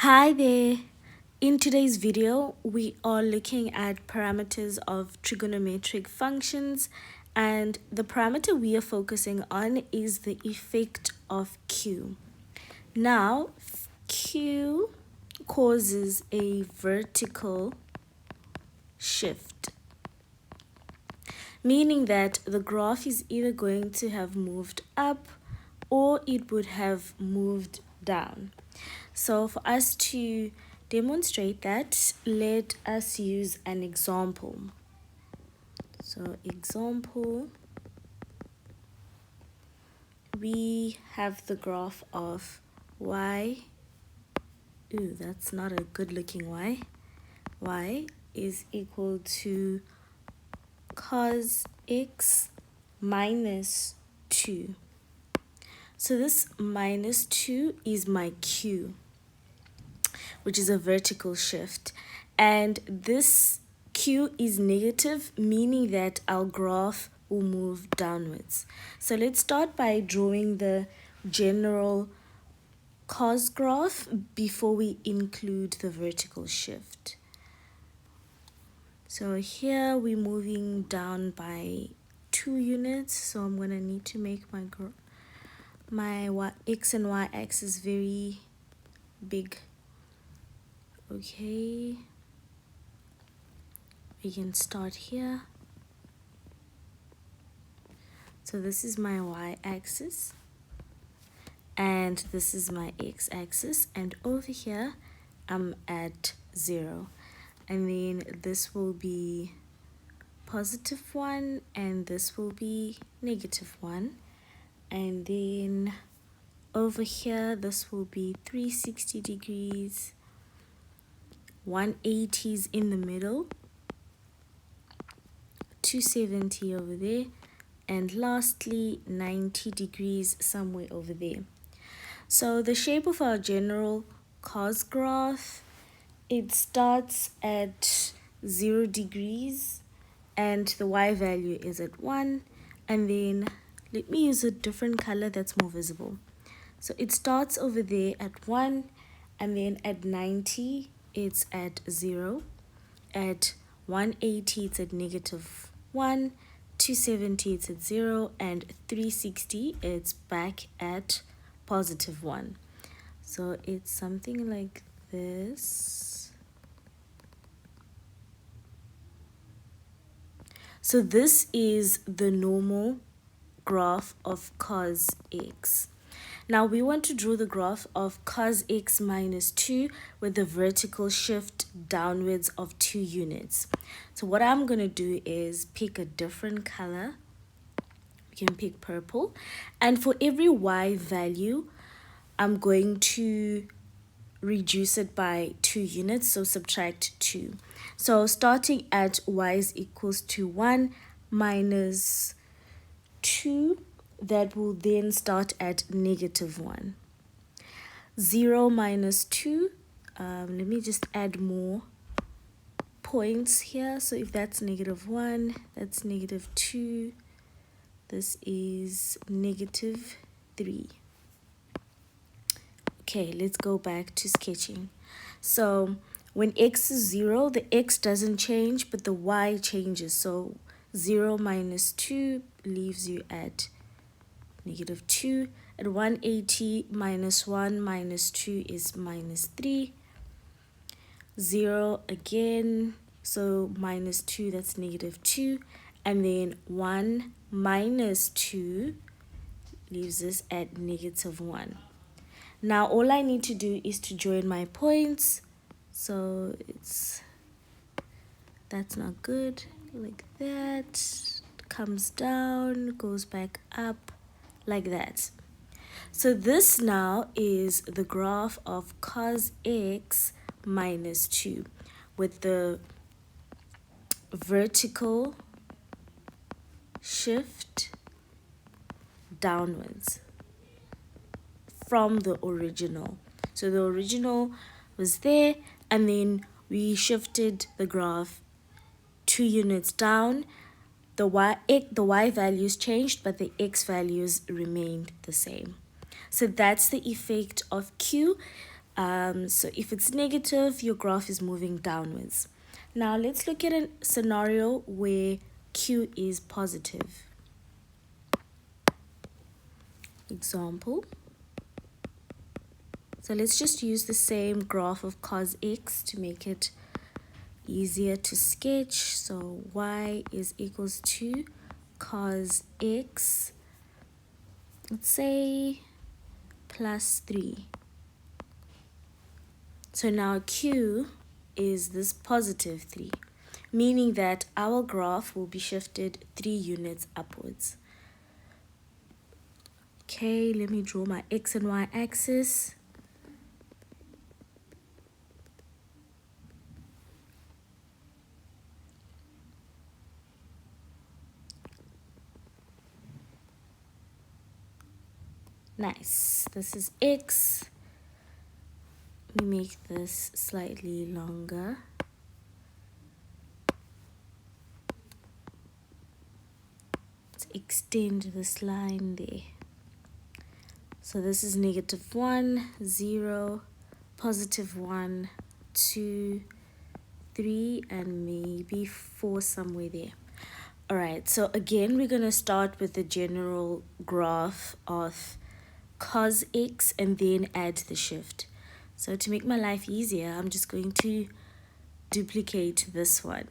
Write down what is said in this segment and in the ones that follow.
Hi there. In today's video, we are looking at parameters of trigonometric functions, and the parameter we are focusing on is the effect of Q. Now, Q causes a vertical shift, meaning that the graph is either going to have moved up or it would have moved down. So for us to demonstrate that, let us use an example. So example, we have the graph of y. Ooh, that's not a good looking y. Y is equal to cos x minus 2. So this minus 2 is my Q, which is a vertical shift. And this Q is negative, meaning that our graph will move downwards. So let's start by drawing the general cos graph before we include the vertical shift. So here we're moving down by 2 units. So I'm going to need to make my x and y axis very big. Okay, we can start here. So this is my y-axis and this is my x-axis, and over here I'm at 0, and then this will be +1 and this will be -1, and then over here this will be 360 degrees, 180 is in the middle, 270 over there, and lastly 90 degrees somewhere over there. So the shape of our general cos graph, it starts at 0 degrees and the y value is at 1, and then let me use a different color that's more visible. So it starts over there at 1, and then at 90 it's at 0, at 180 it's at -1, 270 it's at 0, and 360 it's back at +1. So it's something like this. So this is the normal graph of cos x. Now we want to draw the graph of cos x minus 2 with the vertical shift downwards of 2 units. So what I'm going to do is pick a different color. You can pick purple, and for every y value I'm going to reduce it by 2 units, so subtract 2. So starting at y is equals to 1 minus 2, that will then start at -1. 0 minus 2, let me just add more points here. So if that's -1, that's -2, this is -3. Okay, let's go back to sketching. So when x is 0, the x doesn't change, but the y changes. So 0 minus 2 leaves you at -2. At 180, -1 minus 2 is -3. 0 again, so -2, that's -2. And then 1 minus 2 leaves us at -1. Now all I need to do is to join my points. So that's not good, like that, comes down, goes back up, like that. So this now is the graph of cos x minus 2 with the vertical shift downwards from the original. So the original was there, and then we shifted the graph 2 units down. The y values changed, but the x values remained the same. So that's the effect of Q. So if it's negative, your graph is moving downwards. Now let's look at a scenario where Q is positive. Example. So let's just use the same graph of cos x to make it easier to sketch. So y is equals to cos x, let's say plus 3. So now Q is this positive 3, meaning that our graph will be shifted 3 units upwards. Okay, let me draw my x and y axis. Nice. This is x. We make this slightly longer. Let's extend this line there. So this is negative 1, 0, positive 1, 2, 3, and maybe 4 somewhere there. All right, so again, we're going to start with the general graph of cos x and then add the shift. So to make my life easier, I'm just going to duplicate this one.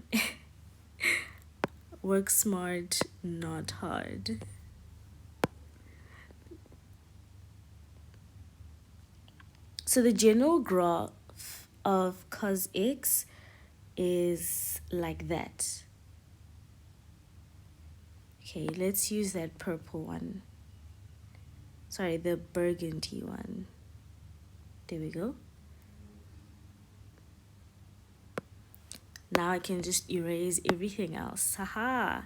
Work smart, not hard. So the general graph of cos x is like that. Okay, let's use that purple one. Sorry, the burgundy one. There we go. Now I can just erase everything else. Haha.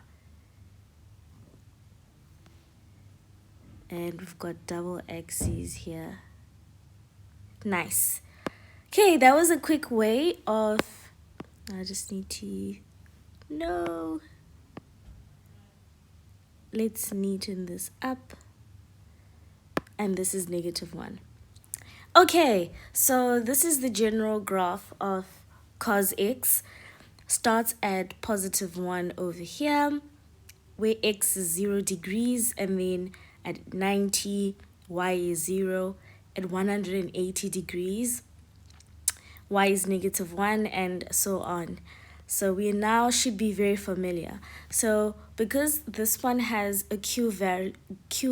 And we've got double axes here. Nice. Okay, that was a quick way of... I just need to... No. Let's neaten this up. And this is negative 1. Okay, so this is the general graph of cos x. Starts at positive 1 over here, where x is 0 degrees, and then at 90, y is 0. At 180 degrees, y is negative 1, and so on. So we now should be very familiar. So because this one has a Q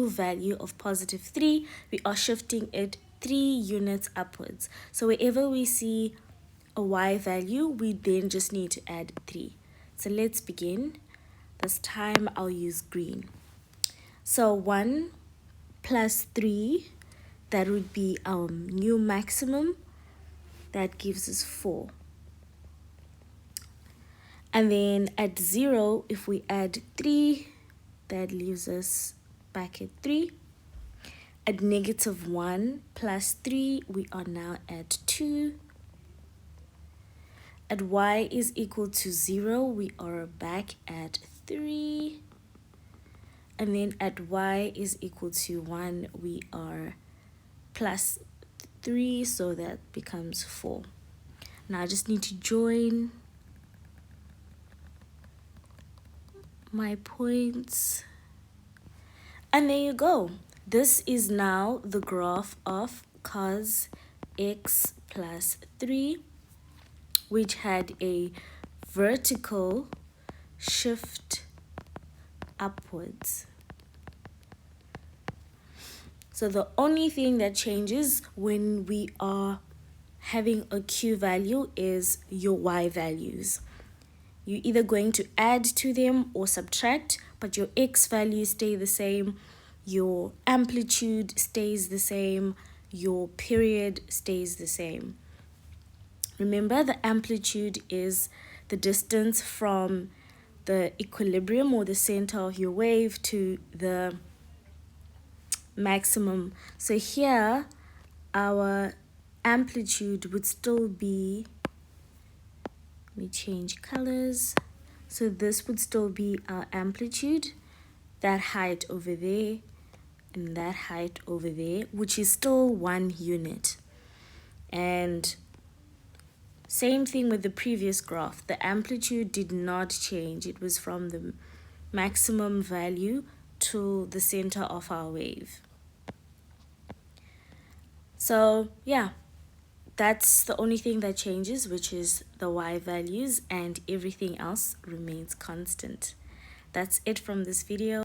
value of positive 3, we are shifting it 3 units upwards. So wherever we see a y value, we then just need to add 3. So let's begin. This time I'll use green. So 1 plus 3, that would be our new maximum. That gives us 4. And then at 0, if we add 3, that leaves us back at 3. At negative 1 plus 3, we are now at 2. At y is equal to 0, we are back at 3. And then at y is equal to 1, we are plus 3, so that becomes 4. Now I just need to join my points. And there you go. This is now the graph of cos x plus 3, which had a vertical shift upwards. So the only thing that changes when we are having a Q value is your Y values. You're either going to add to them or subtract, but your X values stay the same, your amplitude stays the same, your period stays the same. Remember, the amplitude is the distance from the equilibrium or the center of your wave to the maximum. So here our amplitude would still be, let me change colors. So this would still be our amplitude, that height over there and that height over there, which is still 1 unit. And same thing with the previous graph. The amplitude did not change. It was from the maximum value to the center of our wave. So yeah, that's the only thing that changes, which is the y values, and everything else remains constant. That's it from this video.